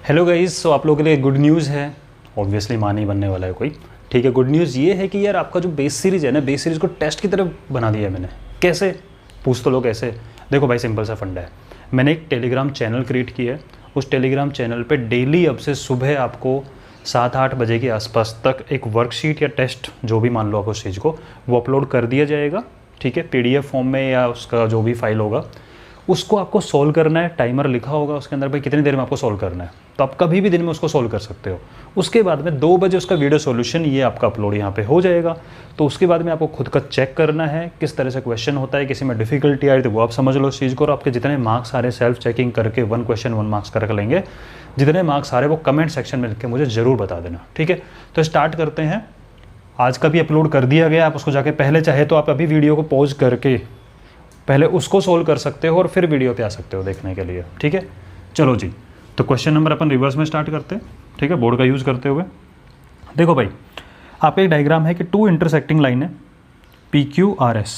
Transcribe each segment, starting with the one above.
Hello guys, सो आप लोगों के लिए गुड न्यूज़ है। ऑब्वियसली मां नहीं बनने वाला है कोई। ठीक है, गुड न्यूज़ ये है कि यार आपका जो बेस सीरीज़ है ना, बेस सीरीज़ को टेस्ट की तरह बना दिया है मैंने। कैसे? पूछ तो लो कैसे। देखो भाई, सिंपल सा फंडा है। मैंने एक टेलीग्राम चैनल क्रिएट किया है। उस टेलीग्राम चैनल पे डेली अब से सुबह आपको 7-8 बजे के आसपास तक एक वर्कशीट या टेस्ट, जो भी मान लो आप उस चीज़ को, वो अपलोड कर दिया जाएगा। ठीक है, PDF फॉर्म में या उसका जो भी फाइल होगा उसको आपको सॉल्व करना है। टाइमर लिखा होगा उसके अंदर, भाई कितनी देर में आपको सॉल्व करना है, तो आप कभी भी दिन में उसको सॉल्व कर सकते हो। उसके बाद में 2 बजे उसका वीडियो सॉल्यूशन ये आपका अपलोड यहाँ पे हो जाएगा। तो उसके बाद में आपको खुद का चेक करना है किस तरह से क्वेश्चन होता है, किसी में डिफिकल्टी आ रही तो वो आप समझ लो उस चीज़ को, और आपके जितने मार्क्स आ रहे सेल्फ चेकिंग करके 1 क्वेश्चन 1 मार्क्स कर लेंगे। जितने मार्क्स आ रहे वो कमेंट सेक्शन में लिख के मुझे ज़रूर बता देना। ठीक है, तो स्टार्ट करते हैं। आज का भी अपलोड कर दिया गया, आप उसको जाके पहले चाहे तो आप अभी वीडियो को पॉज करके पहले उसको सोल्व कर सकते हो और फिर वीडियो पे आ सकते हो देखने के लिए। ठीक है, चलो जी। तो क्वेश्चन नंबर अपन रिवर्स में स्टार्ट करते हैं। ठीक है, बोर्ड का यूज़ करते हुए देखो भाई, आप एक डायग्राम है कि 2 इंटरसेक्टिंग लाइन है PQRS।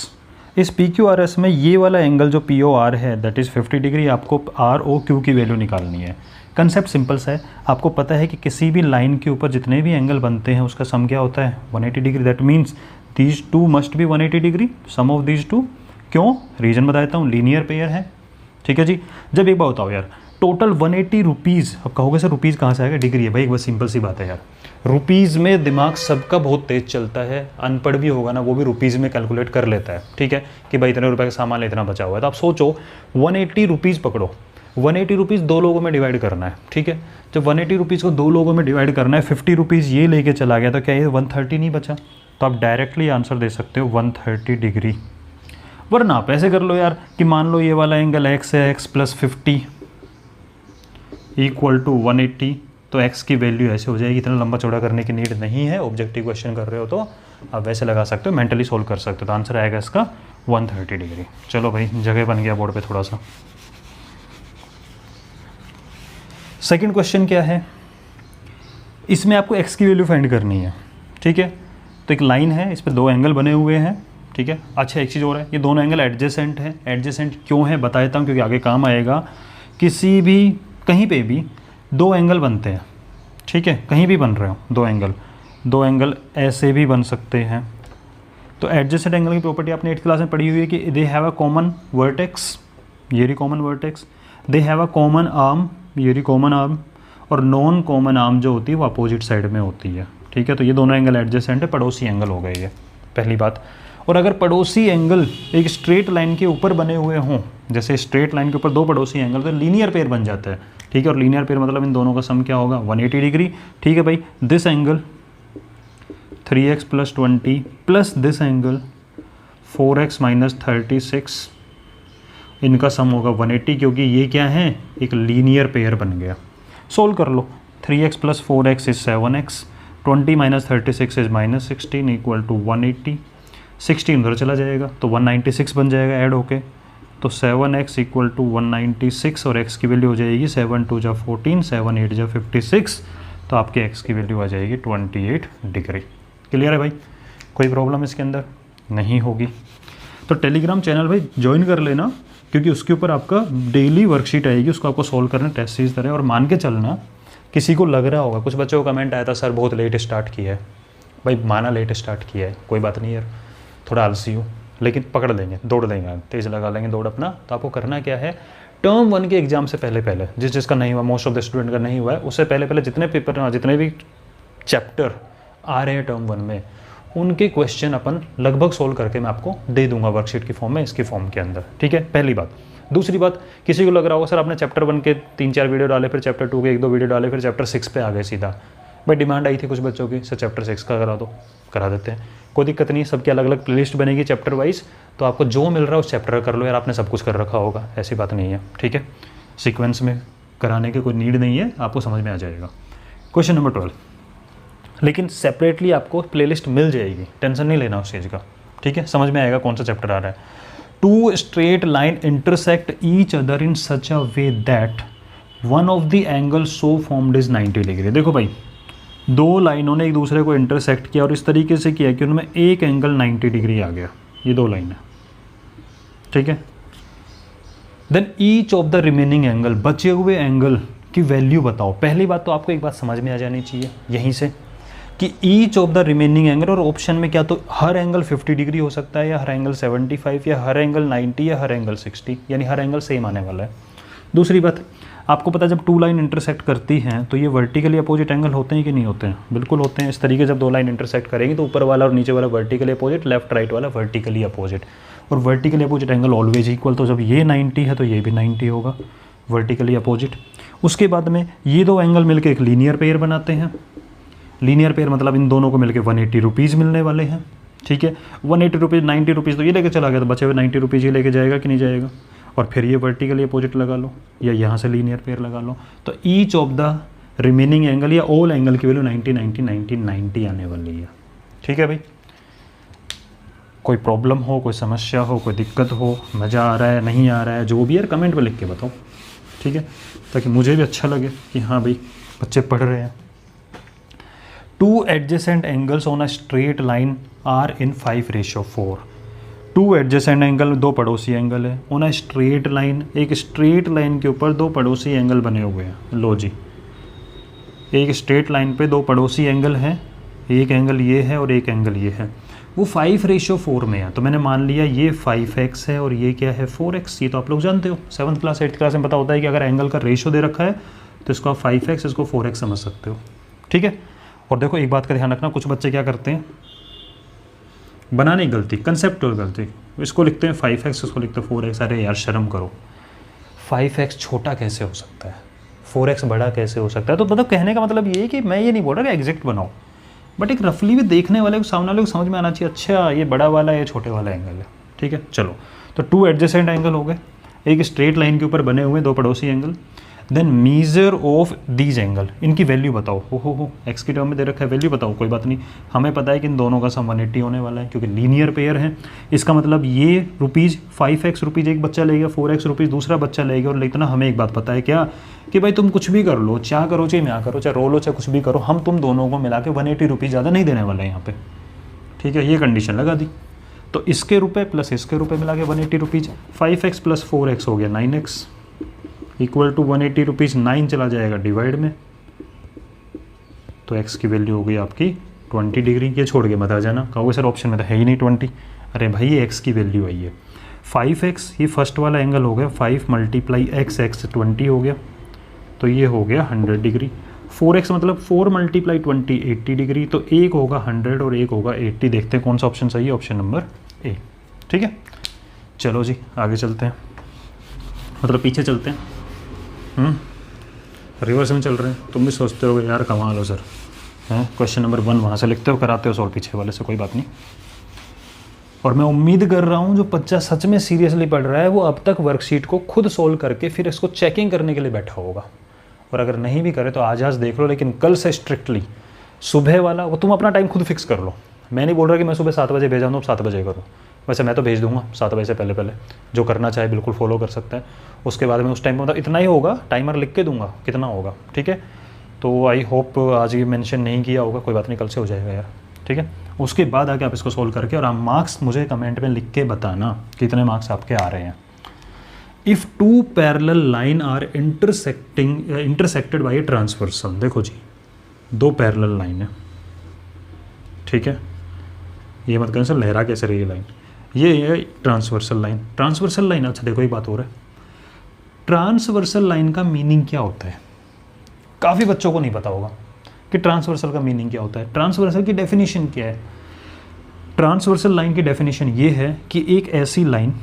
इस PQRS में ये वाला एंगल जो POR है दैट इज़ 50 डिग्री, आपको ROQ की वैल्यू निकालनी है। कंसेप्ट सिंपल सा है, आपको पता है कि किसी भी लाइन के ऊपर जितने भी एंगल बनते हैं उसका सम क्या होता है 180 degree. That means these 2 must be 180 degree, sum of these 2। क्यों? रीजन बताता हूँ, लीनियर पेयर है। ठीक है जी। जब एक बार बताओ यार, टोटल 180 रुपीज़, अब कहोगे सर रुपीज़ कहाँ से आएगा, डिग्री है भाई। एक बार सिंपल सी बात है यार, रुपीज़ में दिमाग सबका बहुत तेज चलता है। अनपढ़ भी होगा ना वो भी रुपीज़ में कैलकुलेट कर लेता है। ठीक है, कि भाई इतने रुपए का सामान इतना बचा हुआ है। तो आप सोचो 180 रुपीज़ पकड़ो, 180 रुपीज़ 2 लोगों में डिवाइड करना है। ठीक है, जब 180 रुपीज़ को 2 लोगों में डिवाइड करना है, 50 रुपीज़ ये लेके चला गया तो क्या ये 130 नहीं बचा? तो आप डायरेक्टली आंसर दे सकते हो 130 डिग्री। वरना आप ऐसे कर लो यार कि मान लो ये वाला एंगल x है, x + 50 = 180, तो x की वैल्यू ऐसे हो जाएगी। इतना लंबा चौड़ा करने की नीड नहीं है। ऑब्जेक्टिव क्वेश्चन कर रहे हो तो आप वैसे लगा सकते हो, मेंटली सोल्व कर सकते हो। तो आंसर आएगा इसका 130 डिग्री। चलो भाई, जगह बन गया बोर्ड पे थोड़ा सा। सेकंड क्वेश्चन क्या है, इसमें आपको x की वैल्यू फाइंड करनी है। ठीक है, तो एक लाइन है, इस पर 2 एंगल बने हुए हैं। ठीक है, अच्छा एक चीज़ और है, ये दोनों एंगल एडजेसेंट है। एडजेसेंट क्यों है बता देता हूँ, क्योंकि आगे काम आएगा। किसी भी कहीं पे भी 2 एंगल बनते हैं। ठीक है, कहीं भी बन रहे हो 2 एंगल ऐसे भी बन सकते हैं। तो एडजेसेंट एंगल की प्रॉपर्टी आपने 8th क्लास में पढ़ी हुई है कि they have a common vertex, ये रही common vertex. They have a common arm, ये रही कॉमन आर्म। और नॉन कॉमन आर्म जो होती है वो अपोजिट साइड में होती है। ठीक है, तो ये दोनों एंगल एडजेसेंट है, पड़ोसी एंगल हो गए ये, पहली बात। और अगर पड़ोसी एंगल एक स्ट्रेट लाइन के ऊपर बने हुए हों, जैसे स्ट्रेट लाइन के ऊपर 2 पड़ोसी एंगल, तो लीनियर पेयर बन जाता है। ठीक है, और लीनियर पेयर मतलब इन दोनों का सम क्या होगा 180 डिग्री। ठीक है भाई, this angle 3x + 20 plus this angle 4x - 36, इनका सम होगा 180, क्योंकि ये क्या है, एक लीनियर पेयर बन गया। सोल्व कर लो, 3x + 4x = 7x, 20 - 36 = -16 = 180। 16 उधर चला जाएगा तो 196 बन जाएगा ऐड होके। तो 7x = 196 और x की वैल्यू हो जाएगी 7 × 2 = 14, 7 × 8 = 56। तो आपके x की वैल्यू आ जाएगी 28 डिग्री। क्लियर है भाई? कोई प्रॉब्लम इसके अंदर नहीं होगी। तो टेलीग्राम चैनल भाई ज्वाइन कर लेना, क्योंकि उसके ऊपर आपका डेली वर्कशीट आएगी, उसको आपको सॉल्व करना टेस्ट सीरीज तरह। और मान के चलना, किसी को लग रहा होगा, कुछ बच्चों को कमेंट आया था सर बहुत लेट स्टार्ट किया है। भाई माना लेट स्टार्ट किया है, कोई बात नहीं यार, थोड़ा आलसी हो, लेकिन पकड़ लेंगे, दौड़ लेंगे, तेज़ लगा लेंगे दौड़ अपना। तो आपको करना क्या है, टर्म 1 के एग्जाम से पहले जिसका नहीं हुआ, मोस्ट ऑफ द स्टूडेंट का नहीं हुआ है, उससे पहले जितने पेपर, जितने भी चैप्टर आ रहे हैं टर्म 1 में, उनके क्वेश्चन अपन लगभग सोल्व करके मैं आपको दे दूंगा वर्कशीट की फॉर्म में, इसकी फॉर्म के अंदर। ठीक है, पहली बात। दूसरी बात, किसी को लग रहा होगा सर आपने चैप्टर 1 के 3-4 वीडियो डाले, फिर चैप्टर 2 के 1-2 वीडियो डाले, फिर चैप्टर 6 पे आ गए सीधा। भाई डिमांड आई थी कुछ बच्चों की, सर चैप्टर 6 का करा दो, करा देते हैं, कोई दिक्कत नहीं। सबकी अलग अलग प्लेलिस्ट बनेगी चैप्टर वाइज, तो आपको जो मिल रहा है उस चैप्टर कर लो यार, आपने सब कुछ कर रखा होगा, ऐसी बात नहीं है। ठीक है, सीक्वेंस में कराने की कोई नीड नहीं है, आपको समझ में आ जाएगा। क्वेश्चन नंबर 12, लेकिन सेपरेटली आपको प्लेलिस्ट मिल जाएगी, टेंशन नहीं लेना उस चीज़ का। ठीक है, समझ में आएगा कौन सा चैप्टर आ रहा है। 2 straight line intersect each other in such a way that one of the angle so formed is 90 degree. देखो भाई, 2 लाइनों ने एक दूसरे को इंटरसेक्ट किया और इस तरीके से किया कि उनमें एक एंगल 90 डिग्री आ गया। ये 2 लाइन है। ठीक है, then each of the remaining angle, बचे हुए एंगल कि वैल्यू बताओ। पहली बात तो आपको एक बात समझ में आ जानी चाहिए यहीं से कि each of the remaining angle, और ऑप्शन में क्या तो हर एंगल 50 डिग्री हो सकता है, या हर एंगल 75, या हर एंगल 90, या हर एंगल 60, यानी हर एंगल सेम आने वाला है। दूसरी बात, आपको पता है जब टू लाइन इंटरसेक्ट करती हैं तो ये वर्टिकली अपोजिट एंगल होते हैं कि नहीं होते हैं? बिल्कुल होते हैं। इस तरीके जब दो लाइन इंटरसेक्ट करेंगी तो ऊपर वाला और नीचे वाला वर्टिकली अपोजिट, लेफ्ट राइट वाला वर्टिकली अपोजिट, और vertically opposite angle always equal. तो जब ये 90 है तो ये भी 90 होगा, वर्टिकली अपोजिट। उसके बाद में ये दो एंगल मिलकर एक लीनियर पेयर बनाते हैं। लीनियर पेयर मतलब इन दोनों को मिलकर 180 रुपीज़ मिलने वाले हैं, ठीक है। 180 रुपीज़, 90 रुपीज़ तो ये लेके चला गया, तो बचे हुए 90 रुपीज़ ये लेके जाएगा कि नहीं जाएगा? और फिर ये वर्टिकली अपोजिट लगा लो, या यहाँ से लीनियर पेयर लगा लो। तो each of the remaining angle या ऑल एंगल की वैल्यू 90 90 90 90 आने वाली है, ठीक है भाई। कोई प्रॉब्लम हो, कोई समस्या हो, कोई दिक्कत हो, मज़ा आ रहा है नहीं आ रहा है, जो भी यार कमेंट में लिख के बताओ, ठीक है, ताकि मुझे भी अच्छा लगे कि हाँ भाई बच्चे पढ़ रहे हैं। Two adjacent angles on a straight line are in 5:4। Two adjacent angle, दो पड़ोसी एंगल है, ऑन अ स्ट्रेट लाइन, एक स्ट्रेट लाइन के ऊपर दो पड़ोसी एंगल बने हुए हैं। लो जी, एक स्ट्रेट लाइन पे दो पड़ोसी एंगल हैं, एक एंगल ये है और एक एंगल ये है, वो 5:4 में है। तो मैंने मान लिया ये 5x है और ये क्या है 4x। ये तो आप लोग जानते हो, 7th क्लास 8th क्लास में पता होता है कि अगर एंगल का रेशो दे रखा है तो इसको आप 5x, इसको 4x समझ सकते हो, ठीक है। और देखो एक बात का ध्यान रखना, कुछ बच्चे क्या करते हैं, बनाने की गलती, कंसेप्टुअल गलती, इसको लिखते हैं 5x, इसको लिखते हैं 4x। अरे यार शर्म करो, 5x छोटा कैसे हो सकता है, 4x बड़ा कैसे हो सकता है? तो मतलब कहने का मतलब ये है कि मैं ये नहीं बोल रहा कि एग्जैक्ट बनाओ, बट एक रफली भी देखने वाले को, सामने वाले को समझ में आना चाहिए, अच्छा ये बड़ा वाला है, ये छोटे वाला एंगल है, ठीक है। चलो, तो टू एडजेसेंट एंगल हो गए, एक स्ट्रेट लाइन के ऊपर बने हुए दो पड़ोसी angle. Then measure of these angle, इनकी वैल्यू बताओ। हो एक्स की टर्म में दे रखा है, वैल्यू बताओ। कोई बात नहीं, हमें पता है कि इन दोनों का सम 180 होने वाला है क्योंकि लीनियर पेयर है। इसका मतलब ये रुपीज़ 5x रुपीज़ एक बच्चा लेगा, 4x रुपीज़ दूसरा बच्चा लेगा। और इतना हमें एक बात पता है क्या, कि भाई तुम कुछ भी कर लो, चाहे करो चाहे ना करो, चाहे रो लो चाहे कुछ भी करो, हम तुम दोनों को मिला के 180 रुपीज़ ज़्यादा नहीं देने वाले हैं यहाँ पे, ठीक है। ये कंडीशन लगा दी। तो इसके रुपये प्लस इसके रुपये मिला के 180 रुपीज़, 5x + 4x हो गया 9x इक्वल टू 180 रुपीज़। 9 चला जाएगा डिवाइड में, तो x की वैल्यू हो गई आपकी 20 डिग्री। ये छोड़ के मत आ जाना, कहोगे सर ऑप्शन में तो है ही नहीं 20। अरे भाई ये x की वैल्यू आई है 5x, ये फर्स्ट वाला एंगल हो गया 5 × x, x 20 हो गया, तो ये हो गया 100 डिग्री। 4x मतलब 4 × 20 80 डिग्री, तो एक होगा 100 और एक होगा 80। देखते हैं कौन सा ऑप्शन सही है, ऑप्शन नंबर ए, ठीक है। चलो जी आगे चलते हैं, मतलब पीछे चलते हैं, रिवर्स में चल रहे हैं। तुम भी सोचते हो यार कमाल हो सर, हैं क्वेश्चन नंबर 1 वहाँ से लिखते हो, कराते हो सॉल्व पीछे वाले से, कोई बात नहीं। और मैं उम्मीद कर रहा हूँ जो बच्चा सच में सीरियसली पढ़ रहा है वो अब तक वर्कशीट को खुद सोल्व करके फिर इसको चेकिंग करने के लिए बैठा होगा। और अगर नहीं भी करे तो आज देख लो, लेकिन कल से स्ट्रिक्टली सुबह वाला वो तुम अपना टाइम खुद फिक्स कर लो। मैं नहीं बोल रहा कि मैं सुबह 7 बजे भेजा हूँ, 7 बजे करो, वैसे मैं तो भेज दूंगा 7 बजे से पहले जो करना चाहे बिल्कुल फॉलो कर सकता है। उसके बाद में उस टाइम में मतलब इतना ही होगा, टाइमर लिख के दूंगा कितना होगा, ठीक है। तो आई होप आज ये मेंशन नहीं किया होगा, कोई बात नहीं, कल से हो जाएगा यार, ठीक है। उसके बाद आके आप इसको सोल्व करके और आप मार्क्स मुझे कमेंट में लिख के बताना कितने मार्क्स आपके आ रहे हैं। If two parallel line are intersected by a transversal, देखो जी दो पैरेलल लाइन है, ठीक है। ये मत कहना सर लहरा कैसे रही है लाइन, ये है ट्रांसवर्सल लाइन। ट्रांसवर्सल लाइन, अच्छा देखो एक बात हो रहा है, ट्रांसवर्सल लाइन का मीनिंग क्या होता है? काफ़ी बच्चों को नहीं पता होगा कि ट्रांसवर्सल का मीनिंग क्या होता है। ट्रांसवर्सल की डेफिनेशन क्या है? ट्रांसवर्सल लाइन की डेफिनेशन ये है कि एक ऐसी लाइन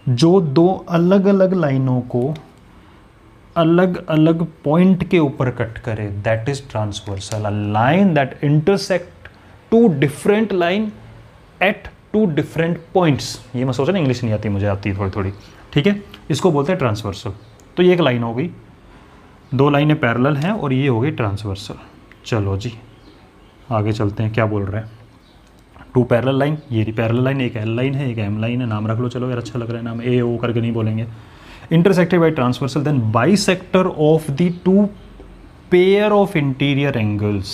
जो दो अलग अलग लाइनों को अलग अलग पॉइंट के ऊपर कट करे, that is transversal. A line that intersect two different line at two different points. ये मैं सोच रहा इंग्लिश नहीं आती मुझे, आती है थोड़ी थोड़ी, ठीक है। इसको बोलते हैं ट्रांसवर्सल। तो ये एक लाइन हो गई, दो लाइनें पैरेलल हैं और ये हो गई ट्रांसवर्सल। चलो जी आगे चलते हैं, क्या बोल रहे हैं। टू पैरेलल लाइन, ये पैरेलल लाइन, एक एल लाइन है एक एम लाइन है, नाम रख लो, चलो यार अच्छा लग रहा है नाम, ए ओ करके नहीं बोलेंगे। Intersected by transversal, then bisector of the two pair of interior angles.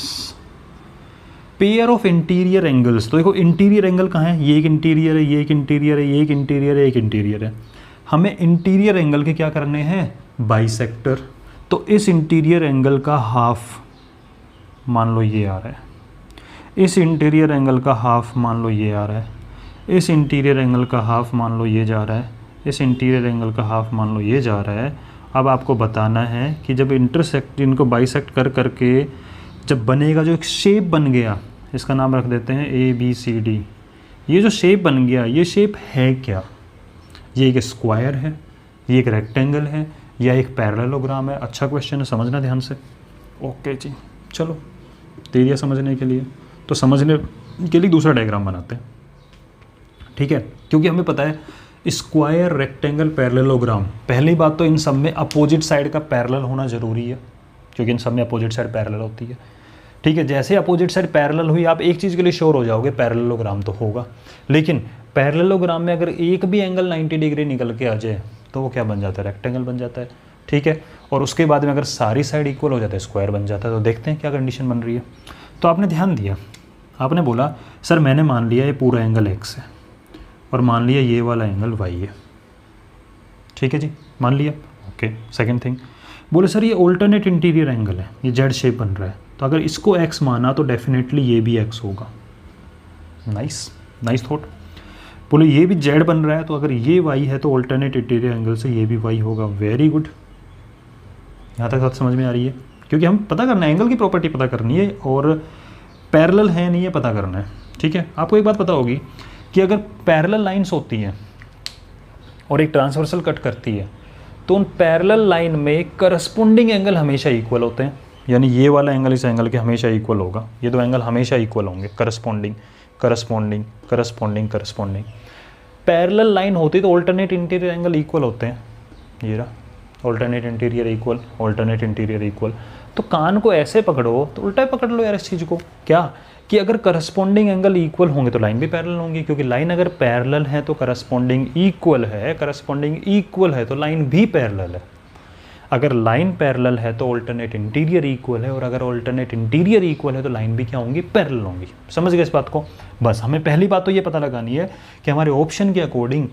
Pair of interior angles, तो देखो इंटीरियर एंगल कहाँ है, ये एक इंटीरियर है, ये एक इंटीरियर है, ये एक इंटीरियर है, एक इंटीरियर है। हमें इंटीरियर एंगल के क्या करने हैं, बाइसेक्टर। तो इस इंटीरियर एंगल का हाफ मान लो ये आ रहा है, इस इंटीरियर एंगल का हाफ मान लो ये आ रहा है, इस इंटीरियर एंगल का हाफ मान लो ये जा रहा है, इस इंटीरियर एंगल का हाफ मान लो ये जा रहा है। अब आपको बताना है कि जब इंटरसेक्ट, इनको बाइसेक्ट कर करके जब बनेगा, जो एक शेप बन गया, इसका नाम रख देते हैं ABCD। ये जो शेप बन गया, ये शेप है क्या? ये एक स्क्वायर है, ये एक रेक्टेंगल है, या एक पैरेललोग्राम है? अच्छा क्वेश्चन है, समझना ध्यान से। ओके जी, चलो दे दिया समझने के लिए, तो समझने के लिए दूसरा डायग्राम बनाते हैं, ठीक है? क्योंकि हमें पता है स्क्वायर, रेक्टेंगल, पैरेललोग्राम, पहली बात तो इन सब में अपोजिट साइड का पैरेलल होना ज़रूरी है, क्योंकि इन सब में अपोजिट साइड पैरेलल होती है, ठीक है? जैसे अपोजिट साइड पैरेलल हुई, आप एक चीज़ के लिए श्योर हो जाओगे, पैरेललोग्राम तो होगा। लेकिन पैरेललोग्राम में अगर एक भी एंगल 90 डिग्री निकल के आ जाए तो वो क्या बन जाता है? रेक्टेंगल बन जाता है, ठीक है? और उसके बाद में अगर सारी साइड इक्वल हो जाता है, स्क्वायर बन जाता है। तो देखते हैं क्या कंडीशन बन रही है। तो आपने ध्यान दिया, आपने बोला सर मैंने मान लिया ये पूरा एंगल x है और मान लिया ये वाला एंगल y है, ठीक है जी, मान लिया। ओके, सेकंड थिंग, बोले सर ये ऑल्टरनेट इंटीरियर एंगल है, ये जेड शेप बन रहा है, तो अगर इसको x माना तो डेफिनेटली ये भी x होगा। Nice, nice thought. बोले ये भी z बन रहा है, तो अगर ये y है तो ऑल्टरनेट इंटीरियर एंगल से ये भी y होगा। वेरी गुड, यहाँ तक बात समझ में आ रही है? क्योंकि हम पता करना है, एंगल की प्रॉपर्टी पता करनी है और पैरेलल है नहीं है पता करना है, ठीक है? आपको एक बात पता होगी कि अगर पैरेलल लाइंस होती हैं और एक ट्रांसवर्सल कट करती है, तो उन पैरेलल लाइन में करस्पॉन्डिंग एंगल हमेशा इक्वल होते हैं। यानी ये वाला एंगल इस एंगल के हमेशा इक्वल होगा, ये दो एंगल हमेशा इक्वल होंगे, corresponding corresponding corresponding corresponding. Parallel line होती तो ऑल्टरनेट इंटीरियर एंगल इक्वल होते हैं, ये रहा alternate interior equal, alternate interior equal. तो कान को ऐसे पकड़ो तो उल्टा पकड़ लो यार इस चीज़ को, क्या कि अगर करस्पॉन्डिंग एंगल इक्वल होंगे तो लाइन भी पैरेलल होंगी, क्योंकि लाइन अगर पैरेलल है तो करस्पॉन्डिंग इक्वल है, करस्पॉन्डिंग इक्वल है तो लाइन भी पैरेलल है। अगर लाइन पैरेलल है तो ऑल्टरनेट इंटीरियर इक्वल है, और अगर ऑल्टरनेट इंटीरियर इक्वल है तो लाइन भी क्या होंगी? पैरेलल होंगी। समझ गए इस बात को? बस हमें पहली बात तो ये पता लगानी है कि हमारे ऑप्शन के अकॉर्डिंग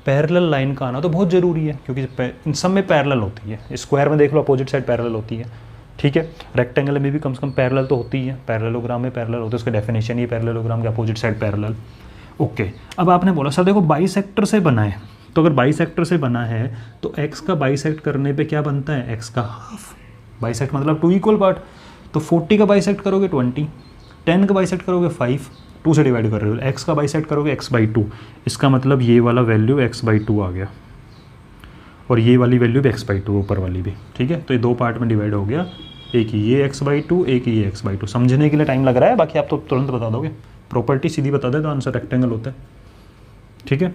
पैरेलल लाइन का आना तो बहुत ज़रूरी है, क्योंकि इन सब में पैरेलल होती है। स्क्वायर में देख लो अपोजिट साइड पैरेलल होती है, ठीक है? रेक्टेंगल में भी कम से कम पैरेलल तो होती है, पैरेललोग्राम में पैरेलल होता है, उसका डेफिनेशन ही पैरेललोग्राम के अपोजिट साइड पैरेलल। ओके, अब आपने बोला सर देखो बाइसेक्टर से बना है, तो अगर बाइसेक्टर से बना है तो x का बाइसेक्ट करने पे क्या बनता है? x का हाफ। बाइसेक्ट मतलब 2 इक्वल पार्ट, तो 40 का बाइसेक्ट करोगे 20, 10 का बाइसेक्ट करोगे 5, 2 से डिवाइड कर रहे हो, x का बाइसेक्ट करोगे x/2, इसका मतलब ये वाला वैल्यू x/2 आ गया, और ये वाली वैल्यू भी x/2 ऊपर वाली भी, ठीक है? तो ये 2 पार्ट में डिवाइड हो गया, एक ये x/2, एक ये x/2। समझने के लिए टाइम लग रहा है, बाकी आप तो तुरंत बता दोगे, प्रॉपर्टी सीधी बता दे तो आंसर रेक्टेंगल होता है, ठीक है?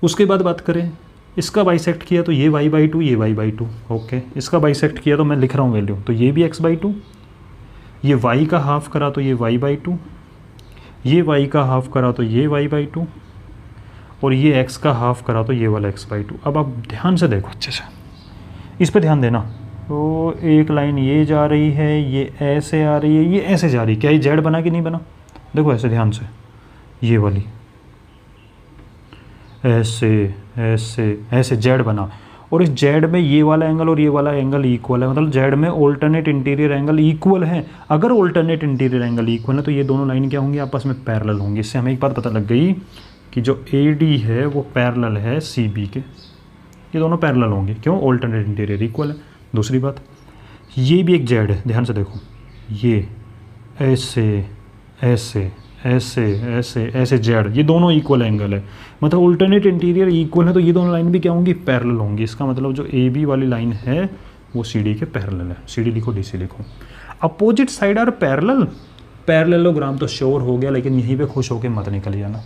उसके बाद बात करें, इसका बाइसेक्ट किया तो ये y/2, ये y/2। ओके, इसका बाइसेक्ट किया तो मैं लिख रहा हूँ वैल्यू, तो ये भी x/2, ये y का हाफ करा तो ये y/2, ये y का हाफ करा तो ये y/2, और ये x का हाफ करा तो ये वाला x/2। अब आप ध्यान से देखो, अच्छे से इस पे ध्यान देना। तो एक लाइन ये जा रही है, ये ऐसे आ रही है, ये ऐसे जा रही है, क्या ये जेड बना कि नहीं बना? देखो ऐसे ध्यान से, ये वाली ऐसे ऐसे ऐसे जेड बना, और इस जेड में ये वाला एंगल और ये वाला एंगल इक्वल है, मतलब जेड में ऑल्टरनेट इंटीरियर एंगल इक्वल है। अगर ऑल्टरनेट इंटीरियर एंगल इक्वल है तो ये दोनों लाइन क्या होंगी? आपस में पैरेलल होंगी। इससे हमें एक बात पता लग गई कि जो AD है वो पैरेलल है CB के, ये दोनों पैरेलल होंगे, क्यों? ऑल्टरनेट इंटीरियर इक्वल है। दूसरी बात, ये भी एक जेड है, ध्यान से देखो, ये ऐसे ऐसे ऐसे ऐसे ऐसे जेड, ये दोनों इक्वल एंगल है, मतलब ऑल्टरनेट इंटीरियर इक्वल है, तो ये दोनों लाइन भी क्या होंगी? पैरेलल होंगी। इसका मतलब जो AB वाली लाइन है वो CD के पैरेलल है। CD लिखो, DC लिखो। Opposite side are parallel, parallelogram तो श्योर हो गया, लेकिन यहीं पे खुश होकर मत निकल जाना,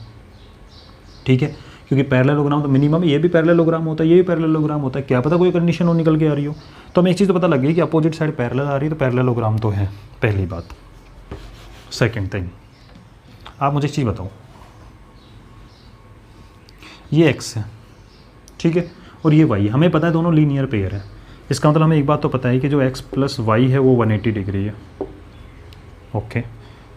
ठीक है? क्योंकि पैरेललोग्राम तो मिनिमम ये भी पैरेललोग्राम होता है, ये भी पैरेललोग्राम होता है, क्या पता कोई कंडीशन हो निकल के आ रही हो। तो हमें एक चीज़ तो पता लग गई कि अपोजिट साइड पैरेलल आ रही है, तो पैरेललोग्राम तो है, पहली बात। सेकेंड थिंग, आप मुझे एक चीज़ बताओ, ये x है, ठीक है, और ये y, हमें पता है दोनों लीनियर पेयर है। इसका मतलब हमें एक बात तो पता है कि जो x + y है वो 180 डिग्री है। ओके,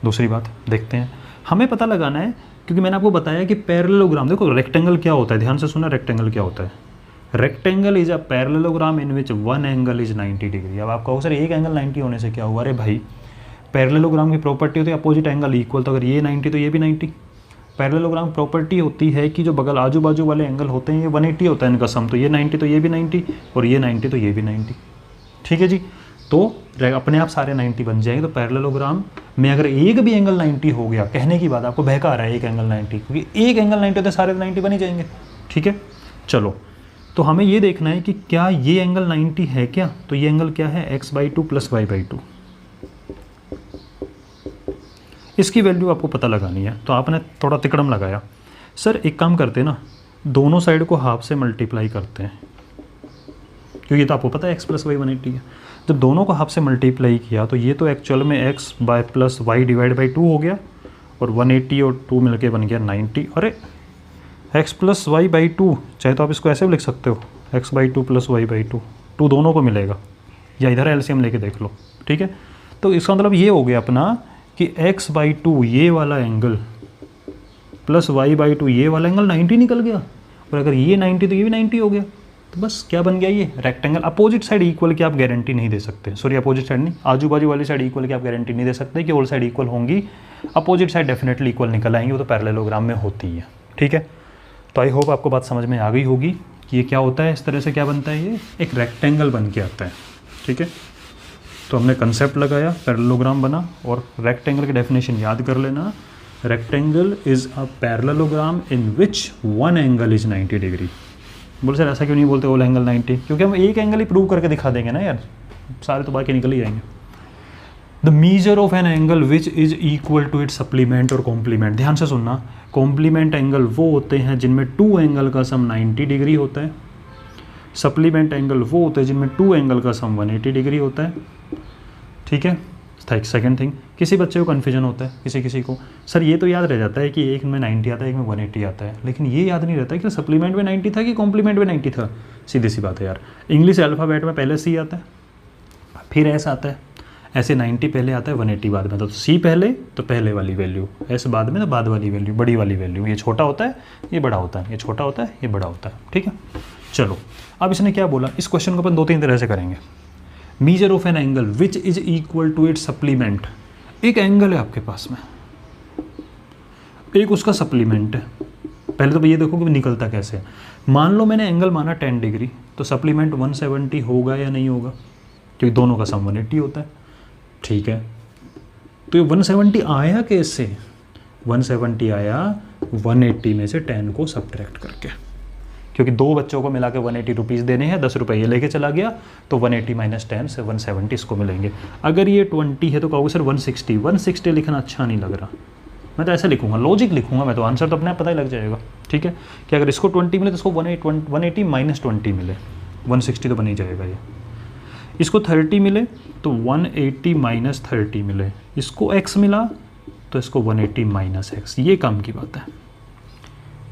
दूसरी बात देखते हैं, हमें पता लगाना है, क्योंकि मैंने आपको बताया कि पैरेललोग्राम, देखो रेक्टेंगल क्या होता है, ध्यान से सुना, रेक्टेंगल क्या होता है? Rectangle is a parallelogram in which one angle is 90 degree. अब आप कहो सर एक एंगल 90 होने से क्या हुआ? अरे भाई पैरेललोग्राम की प्रॉपर्टी होती है अपोजिट एंगल इक्वल, तो अगर ये 90 तो ये भी 90। पैरेललोग्राम प्रॉपर्टी होती है कि जो बगल आजू बाजू वाले एंगल होते हैं ये 180 होता है इनका सम, तो ये 90 तो ये भी 90 और ये 90 तो ये भी 90। ठीक है जी, तो अपने आप सारे 90 बन जाएंगे। तो पैरेललोग्राम में अगर एक भी एंगल 90 हो गया, कहने की बात आपको बहका आ रहा है एक एंगल 90, क्योंकि एक एंगल 90 होते सारे 90 बन ही जाएंगे। ठीक है, चलो तो हमें ये देखना है कि क्या ये एंगल 90 है क्या? तो ये एंगल क्या है? x/2 + y/2। इसकी वैल्यू आपको पता लगानी है, तो आपने थोड़ा तिकड़म लगाया। सर एक काम करते हैं ना, दोनों साइड को हाफ से मल्टीप्लाई करते हैं, क्योंकि तो आपको पता है x + y 180 है। जब दोनों को हाफ से मल्टीप्लाई किया तो ये तो एक्चुअल में x + y / 2 हो गया और 180 और 2 मिलके बन गया 90। अरे x + y/2, चाहे तो आप इसको ऐसे भी लिख सकते हो, x/2 + y/2, 2 दोनों को मिलेगा, या इधर एलसीएम लेके देख लो। ठीक है, तो इसका मतलब ये हो गया अपना कि x/2 ये वाला एंगल प्लस y/2 ये वाला एंगल 90 निकल गया, और अगर ये 90 तो ये भी 90 हो गया। तो बस क्या बन गया ये रेक्टेंगल। अपोजिट साइड इक्वल की आप गारंटी नहीं दे सकते, सॉरी अपोजिट साइड नहीं, आजू बाजू वाली साइड इक्वल की आप गारंटी नहीं दे सकते कि ऑल साइड इक्वल होंगी। अपोजिट साइड डेफिनेटली इक्वल निकल आएंगी, वो तो पैरेललोग्राम में होती है। ठीक है, तो आई होप आपको बात समझ में आ गई होगी कि ये क्या होता है, इस तरह से क्या बनता है, ये एक रेक्टेंगल बन के आता है। ठीक है, तो हमने कंसेप्ट लगाया, पैरेललोग्राम बना, और रेक्टेंगल की डेफिनेशन याद कर लेना, rectangle is a parallelogram in which one angle is 90 degree. बोले सर ऐसा क्यों नहीं बोलते ऑल एंगल 90? क्योंकि हम एक एंगल ही प्रूव करके दिखा देंगे ना यार, सारे तो बाकी निकल ही जाएंगे। The measure of an angle which is equal to its supplement और कॉम्प्लीमेंट। ध्यान से सुनना, कॉम्प्लीमेंट एंगल वो होते हैं जिनमें 2 एंगल का सम 90 डिग्री होता है, सप्लीमेंट एंगल वो होते हैं जिनमें 2 एंगल का सम 180 डिग्री होता है। ठीक है, सेकंड थिंग, किसी बच्चे को कन्फ्यूजन होता है, किसी को सर ये तो याद रह जाता है कि एक में 90 आता है, एक में 180 आता है, लेकिन ये याद नहीं रहता कि सप्लीमेंट में 90 था कि कॉम्प्लीमेंट में 90 था। सीधी सी बात है यार, इंग्लिश अल्फ़ाबेट में पहले सी आता है, फिर एस आता है, ऐसे 90 पहले आता है, 180 बाद में। तो सी पहले तो पहले वाली वैल्यू, एस बाद में तो बाद वाली वैल्यू, बड़ी वाली वैल्यू। ये छोटा होता है, ये बड़ा होता है, ये छोटा होता है, ये बड़ा होता है। ठीक है, चलो अब इसने क्या बोला, इस क्वेश्चन को अपन 2-3 तरह से करेंगे। Measure of an angle which is equal to its supplement. एक एंगल है आपके पास में, एक उसका सप्लीमेंट है। पहले तो ये देखो कि निकलता कैसे है। मान लो मैंने एंगल माना 10 डिग्री, तो सप्लीमेंट 170 होगा या नहीं होगा, क्योंकि दोनों का सम 180 होता है। ठीक है, तो ये 170 आया कैसे? 170 आया 180 में से 10 को सब्ट्रैक्ट करके, क्योंकि 2 बच्चों को मिला के 180 रुपीज़ देने हैं, 10 रुपये ये लेके चला गया, तो 180 - 10 से 170 इसको मिलेंगे। अगर ये 20 है तो कहोगे सर 160 लिखना अच्छा नहीं लग रहा, मैं तो ऐसे लिखूंगा, लॉजिक लिखूंगा मैं, तो आंसर तो अपने आप पता ही लग जाएगा। ठीक है, कि अगर इसको 20 मिले तो इसको 180 - 20 मिले, 160 तो बन ही जाएगा ये। इसको 30 मिले तो 180 - 30 मिले, इसको x मिला तो इसको 180 - x, ये काम की बात है।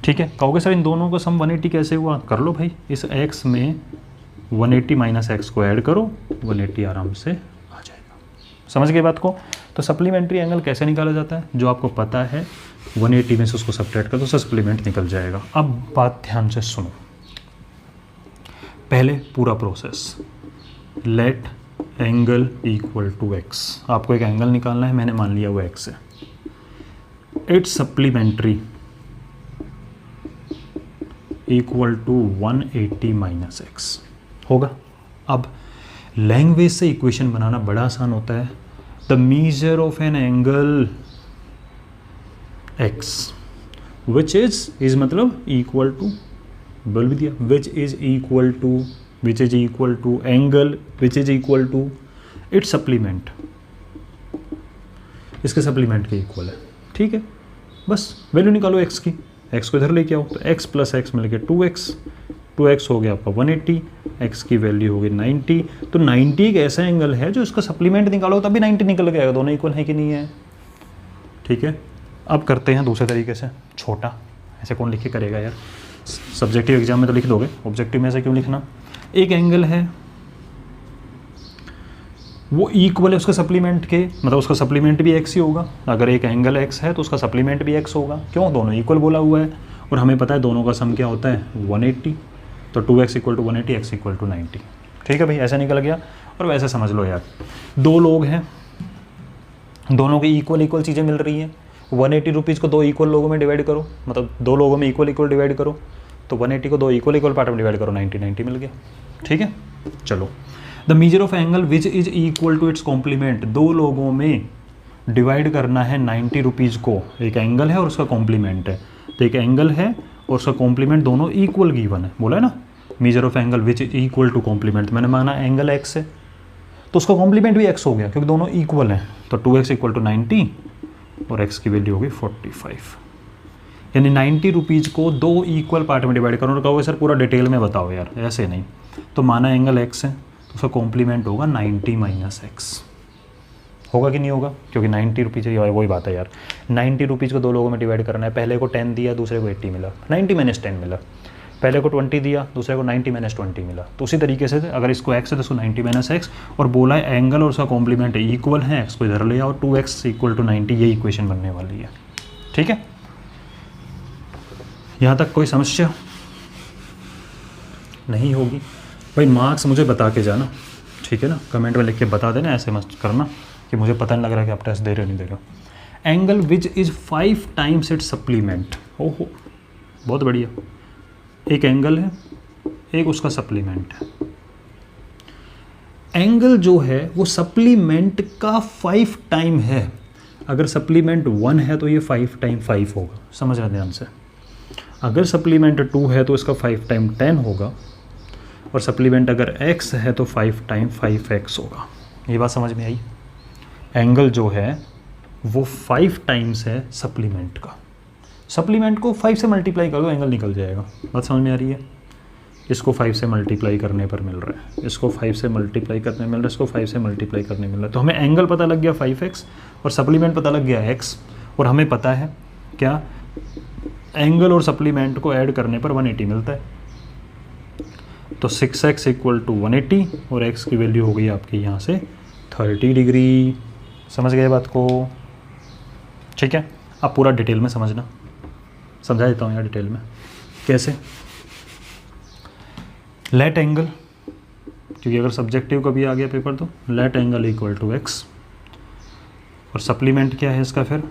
ठीक है, कहोगे सर इन दोनों का सम 180 कैसे हुआ? कर लो भाई, इस x में 180 - x को ऐड करो, 180 आराम से आ जाएगा। समझ गए बात को? तो सप्लीमेंट्री एंगल कैसे निकाला जाता है, जो आपको पता है 180 में से उसको सब्ट्रैक्ट कर दो, उससे सप्लीमेंट निकल जाएगा। अब बात ध्यान से सुनो, पहले पूरा process, let angle equal to x। आपको एक एंगल निकालना है, मैंने मान लिया वो x है। Its supplementary equal to 180 - x होगा। अब लैंग्वेज से इक्वेशन बनाना बड़ा आसान होता है। The measure of an angle x which is मतलब इक्वल टू, बोल भी दिया, which is equal to angle which is equal to its supplement, इसके सप्लीमेंट के इक्वल है। ठीक है, बस वैल्यू निकालो x की, x को इधर लेके आओ, तो x + x मिल के 2x हो गया आपका 180, x की वैल्यू होगी 90। तो 90 एक ऐसा एंगल है जो इसका सप्लीमेंट निकालो तभी 90 निकल गया, दोनों इक्वल है कि नहीं है। ठीक है, अब करते हैं दूसरे तरीके से, छोटा, ऐसे कौन लिख के करेगा यार, सब्जेक्टिव एग्जाम में तो लिख दोगे, ऑब्जेक्टिव में ऐसे क्यों लिखना। एक एंगल है वो इक्वल है उसका सप्लीमेंट के, मतलब उसका सप्लीमेंट भी x ही होगा। अगर एक एंगल x है तो उसका सप्लीमेंट भी x होगा, क्यों, दोनों इक्वल बोला हुआ है, और हमें पता है दोनों का सम क्या होता है 180। तो 2x equal to 180, x equal to 90। ठीक है भाई, ऐसे निकल गया। और वैसे समझ लो यार, दो लोग हैं, दोनों की इक्वल चीज़ें मिल रही हैं। 180 रुपीज़ को दो इक्वल लोगों में डिवाइड करो, मतलब दो लोगों में इक्वल डिवाइड करो, तो 180 को दो इक्वल पार्ट में डिवाइड करो, 90 मिल गया। ठीक है, चलो। The measure of angle which is equal to its complement, दो लोगों में डिवाइड करना है 90 रुपीज़ को। एक एंगल है और उसका कॉम्प्लीमेंट है, तो एक एंगल है और उसका कॉम्प्लीमेंट दोनों इक्वल गिवन है, बोला है ना। Measure of angle which is equal to complement, मैंने माना एंगल एक्स है तो उसका कॉम्प्लीमेंट भी एक्स हो गया क्योंकि दोनों इक्वल हैं। तो 2x इक्वल टू 90 और x की वैल्यू होगी 45। यानी 90 रुपीज़ को दो इक्वल पार्ट में डिवाइड करो। और कहोगे सर पूरा डिटेल में बताओ यार, ऐसे नहीं। तो माना एंगल x है तो उसका कॉम्प्लीमेंट होगा 90 माइनस एक्स। होगा कि नहीं होगा, क्योंकि 90 रुपीज़ है, वही बात है यार। 90 रुपीज़ को दो लोगों में डिवाइड करना है, पहले को 10 दिया, दूसरे को 80 मिला, 90 माइनस 10 मिला। पहले को 20 दिया, दूसरे को 90 माइनस 20 मिला। तो उसी तरीके से अगर इसको x है तो इसको 90 माइनस एक्स, और बोला है एंगल और उसका कॉम्प्लीमेंट इक्वल है, x को इधर ले आओ, 2x इक्वल टू 90, ये इक्वेशन बनने वाली है। ठीक है, यहाँ तक कोई समस्या नहीं होगी भाई। मार्क्स मुझे बता के जाना, ठीक है ना, कमेंट में लिख के बता देना, ऐसे मत करना कि मुझे पता नहीं लग रहा कि आप टेस्ट दे रहे हो नहीं दे रहे हो। Angle which is 5 times it's supplement, ओहो बहुत बढ़िया। एक एंगल है, एक उसका सप्लीमेंट है। एंगल जो है वो सप्लीमेंट का 5 टाइम है। अगर सप्लीमेंट 1 है तो ये 5 टाइम 5 होगा, समझना ध्यान से। अगर सप्लीमेंट 2 है तो इसका 5 टाइम 10 होगा, और सप्लीमेंट अगर x है तो 5 टाइम 5x होगा। ये बात समझ में आई। एंगल जो है वो 5 टाइम्स है सप्लीमेंट का। सप्लीमेंट को 5 से मल्टीप्लाई कर दो, एंगल निकल जाएगा। बात समझ में आ रही है। इसको 5 से मल्टीप्लाई करने पर मिल रहा है, इसको 5 से मल्टीप्लाई करने मिल रहा है, इसको 5 से मल्टीप्लाई करने मिल रहा है। तो हमें एंगल पता लग गया 5x और सप्लीमेंट पता लग गया x, और हमें पता है क्या, एंगल और सप्लीमेंट को ऐड करने पर 180 मिलता है। तो 6x इक्वल टू 180 और x की वैल्यू हो गई आपकी यहाँ से 30 डिग्री। समझ गए बात को? ठीक है, अब पूरा डिटेल में समझना, समझा देता हूँ यार डिटेल में कैसे। लेट एंगल, क्योंकि अगर सब्जेक्टिव कभी आ गया पेपर तो let angle equal to x, और सप्लीमेंट क्या है इसका फिर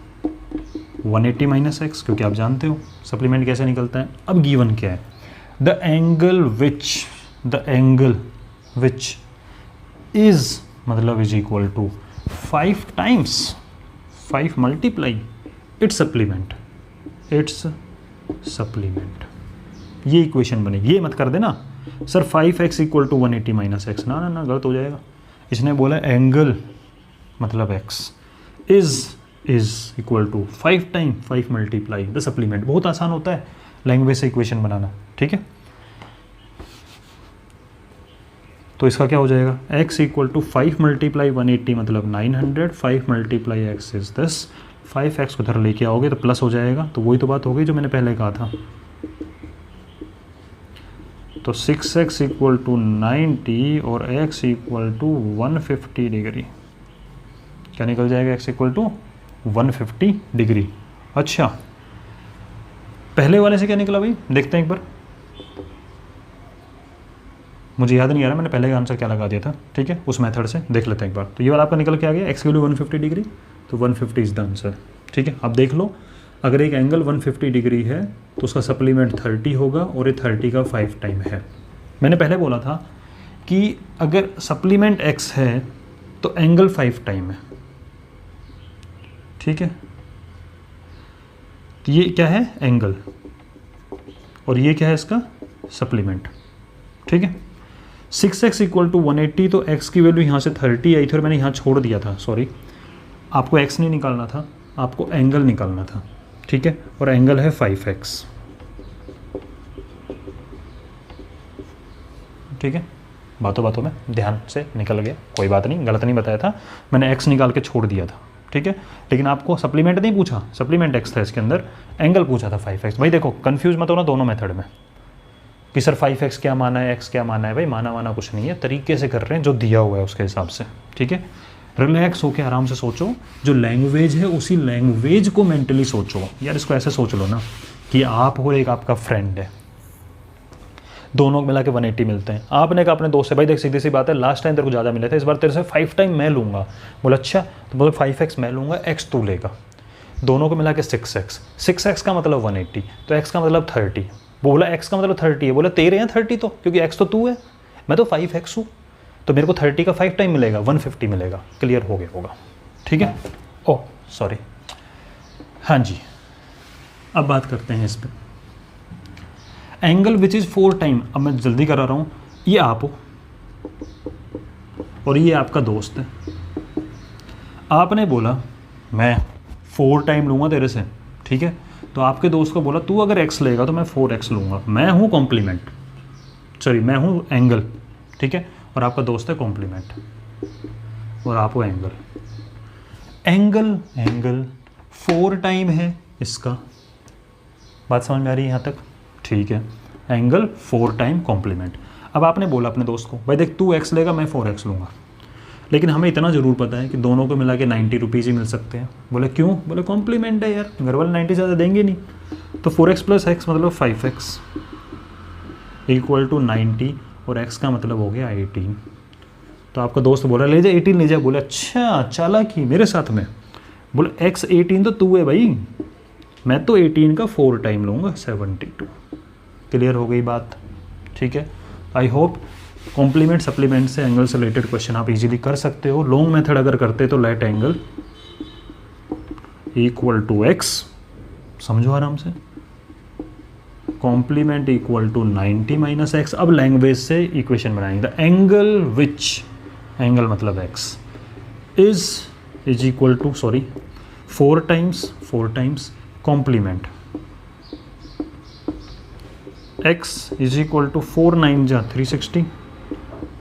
180 माइनस एक्स, क्योंकि आप जानते हो सप्लीमेंट कैसे निकलता है। अब गिवन क्या है, द एंगल विच इज मतलब is equal to 5 times 5 multiply its supplement. ये इक्वेशन बनेगी। ये मत कर देना sir 5x equal to 180 minus x, ना ना ना, गलत हो जाएगा। इसने बोला एंगल मतलब x is equal to 5 time 5 multiply the supplement. बहुत आसान होता है लैंग्वेज से इक्वेशन बनाना, ठीक है। तो इसका क्या हो जाएगा, x इक्वल टू 5 मल्टीप्लाई 180 मतलब 900, 5 मल्टीप्लाई x इज 10, 5x को उधर लेके आओगे तो प्लस हो जाएगा। तो वही तो बात हो गई जो मैंने पहले कहा था। तो 6x इक्वल टू 90 और x इक्वल टू 150 डिग्री। क्या निकल जाएगा, x इक्वल टू 150 डिग्री। अच्छा, पहले वाले से क्या निकला भाई, देखते हैं एक बार। मुझे याद नहीं आ रहा मैंने पहले का आंसर क्या लगा दिया था, ठीक है, उस मेथड से देख लेते हैं एक बार। तो ये वाला आपका निकल के आ गया, x इक्वल टू 150 डिग्री, तो 150 इज द आंसर, ठीक है। अब देख लो, अगर एक एंगल 150 डिग्री है तो उसका सप्लीमेंट 30 होगा और ये 30 का 5 टाइम है। मैंने पहले बोला था कि अगर सप्लीमेंट x है तो एंगल 5 टाइम है, ठीक है। तो ये क्या है, एंगल, और ये क्या है इसका सप्लीमेंट, ठीक है। 6x इक्वल टू 180, तो x की वैल्यू यहाँ से 30 आई थी और मैंने यहाँ छोड़ दिया था, सॉरी। आपको x नहीं निकालना था, आपको एंगल निकालना था, ठीक है। और एंगल है 5x, ठीक है। बातों बातों में ध्यान से निकल गया, कोई बात नहीं, गलत नहीं बताया था मैंने, x निकाल के छोड़ दिया था, ठीक है। लेकिन आपको सप्लीमेंट नहीं पूछा, सप्लीमेंट x था, इसके अंदर एंगल पूछा था 5x। भाई देखो कंफ्यूज मत हो ना दोनों मेथड में कि सर 5x क्या माना है, x क्या माना है। भाई माना कुछ नहीं है, तरीके से कर रहे हैं जो दिया हुआ है उसके हिसाब से, ठीक है। रिलैक्स होके आराम से सोचो, जो लैंग्वेज है उसी लैंग्वेज को मेंटली सोचो। यार इसको ऐसे सोच लो ना कि आप हो, एक आपका फ्रेंड है, दोनों को मिला के 180 मिलते हैं। आपने कहा अपने दोस्त से, भाई देख सीधी सी बात है, लास्ट टाइम तेरे को ज़्यादा मिले थे, इस बार तेरे से 5 टाइम मैं लूँगा। बोला अच्छा, तो बोले 5x मैं लूँगा, x तू लेगा, दोनों को मिला के 6x का मतलब 180, तो x का मतलब 30। बोला x का मतलब 30 है, बोला तेरे हैं 30 तो, क्योंकि x तो तू है, मैं तो 5x हूँ, तो मेरे को 30 का 5 टाइम मिलेगा, 150 मिलेगा। क्लियर हो गया होगा, ठीक है। ओह सॉरी, हाँ जी, अब बात करते हैं इस पर। एंगल विच इज़ 4 टाइम, अब मैं जल्दी करा रहा हूँ, ये आप हो और ये आपका दोस्त है। आपने बोला मैं 4 टाइम लूँगा तेरे से, ठीक है, तो आपके दोस्त को बोला तू अगर x लेगा तो मैं 4x लूँगा। मैं हूँ कॉम्प्लीमेंट, सॉरी मैं हूँ एंगल, ठीक है, और आपका दोस्त है कॉम्प्लीमेंट, और आप हो एंगल। एंगल 4 टाइम है इसका, बात समझ में आ रही है यहाँ तक, ठीक है। Angle 4 time complement. अब आपने बोला अपने दोस्त को, भाई देख तू x लेगा मैं 4x लूँगा, लेकिन हमें इतना ज़रूर पता है कि दोनों को मिला के 90 रुपीज़ ही मिल सकते हैं। बोले क्यों? बोले कॉम्प्लीमेंट है यार, घर वाले 90 ज़्यादा देंगे नहीं, तो 4x + x मतलब 5x = 90, और x का मतलब हो गया 18। तो आपका दोस्त बोला ले जा 18 ले जा। बोले अच्छा चालाकी मेरे साथ में। बोले x 18 तो तू है भाई, मैं तो 18 का 4 टाइम लूँगा, 72। क्लियर हो गई बात, ठीक है। आई होप कॉम्प्लीमेंट सप्लीमेंट से एंगल से रिलेटेड क्वेश्चन आप इजीली कर सकते हो। लॉन्ग मेथड अगर करते तो लेट एंगल = x, समझो आराम से, कॉम्प्लीमेंट = 90 - x। अब लैंग्वेज से इक्वेशन बनाएंगे। द एंगल विच, एंगल मतलब x is = sorry 4 times complement x = 4 9 जा 360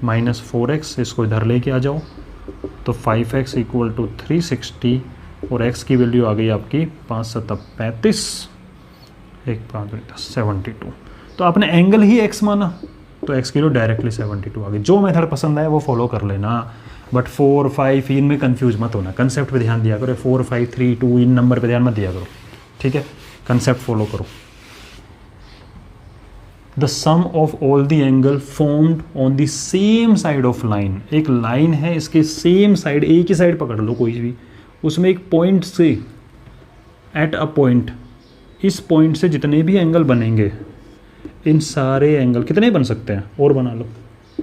-4x, इसको इधर लेके आ जाओ, तो 5x = 360, और x की वैल्यू आ गई आपकी 5 7 35, 1 5 10 72। तो आपने एंगल ही x माना, तो x की वैल्यू डायरेक्टली 72 आ गई। जो मेथड पसंद आए वो फॉलो कर लेना, बट 4 5 इनमें कंफ्यूज मत होना, कंसेप्ट पे ध्यान दिया करो। 4 5 3 2 इन नंबर पे ध्यान मत दिया करो, ठीक है, कंसेप्ट फॉलो करो। The sum of all the angle formed on the same side of line, एक लाइन है इसके सेम साइड, एक ही साइड पकड़ लो कोई भी, उसमें एक पॉइंट से, एट अ पॉइंट, इस पॉइंट से जितने भी एंगल बनेंगे, इन सारे एंगल कितने बन सकते हैं, और बना लो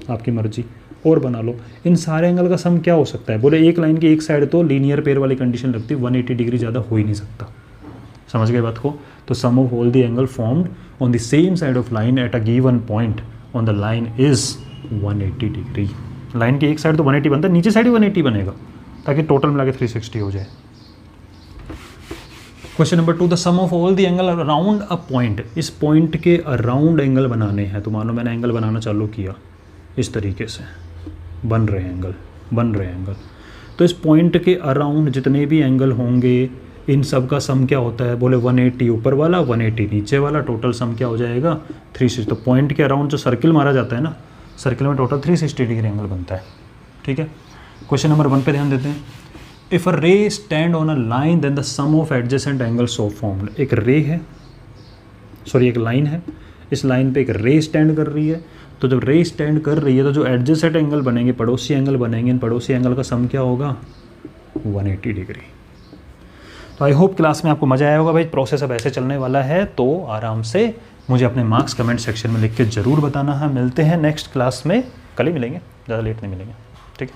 आपकी मर्जी, और बना लो। इन सारे एंगल का सम क्या हो सकता है? बोले एक लाइन की एक साइड तो लीनियर पेयर वाली कंडीशन लगती है, 180 डिग्री ज़्यादा हो ही नहीं सकता। समझ गए बात को? तो sum of all the angle formed on the same side of line at a given point on the line is 180 degree. Line की एक साइड तो 180 बनता है, नीचे साइड ही 180 बनेगा, ताकि टोटल मिला के 360 हो जाए। Question number 2, the sum of all the angle around a point, इस पॉइंट के अराउंड एंगल बनाने हैं। तो मान लो मैंने एंगल बनाना चालू किया, इस तरीके से बन रहे एंगल, तो इस पॉइंट के अराउंड जितने भी एंगल होंगे, इन सब का सम क्या होता है? बोले 180 ऊपर वाला, 180 नीचे वाला, टोटल सम क्या हो जाएगा? 360। तो पॉइंट के अराउंड जो सर्किल मारा जाता है ना, सर्किल में टोटल 360 डिग्री एंगल बनता है, ठीक है। क्वेश्चन नंबर 1 पे ध्यान देते हैं। If a ray stand on a line then the sum of adjacent angle so formed. एक रे है, सॉरी एक लाइन है, इस लाइन पे एक रे स्टैंड कर रही है, तो जब रे स्टैंड कर रही है तो जो एडजेसेंट एंगल बनेंगे, पड़ोसी एंगल बनेंगे, इन पड़ोसी एंगल का सम क्या होगा? 180 डिग्री। तो आई होप क्लास में आपको मज़ा आया होगा भाई। प्रोसेस अब ऐसे चलने वाला है, तो आराम से मुझे अपने मार्क्स कमेंट सेक्शन में लिख के ज़रूर बताना है। मिलते हैं नेक्स्ट क्लास में, कल ही मिलेंगे, ज़्यादा लेट नहीं मिलेंगे, ठीक है।